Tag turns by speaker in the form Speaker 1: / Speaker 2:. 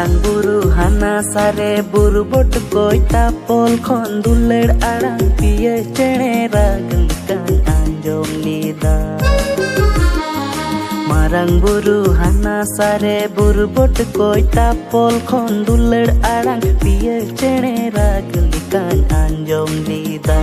Speaker 1: buru hana sare buru bot koi tapol khon duler arang piye chene ragal kan anjom lida marang buru hana sare buru bot koi tapol khon duler arang piye chene ragal kan anjom lida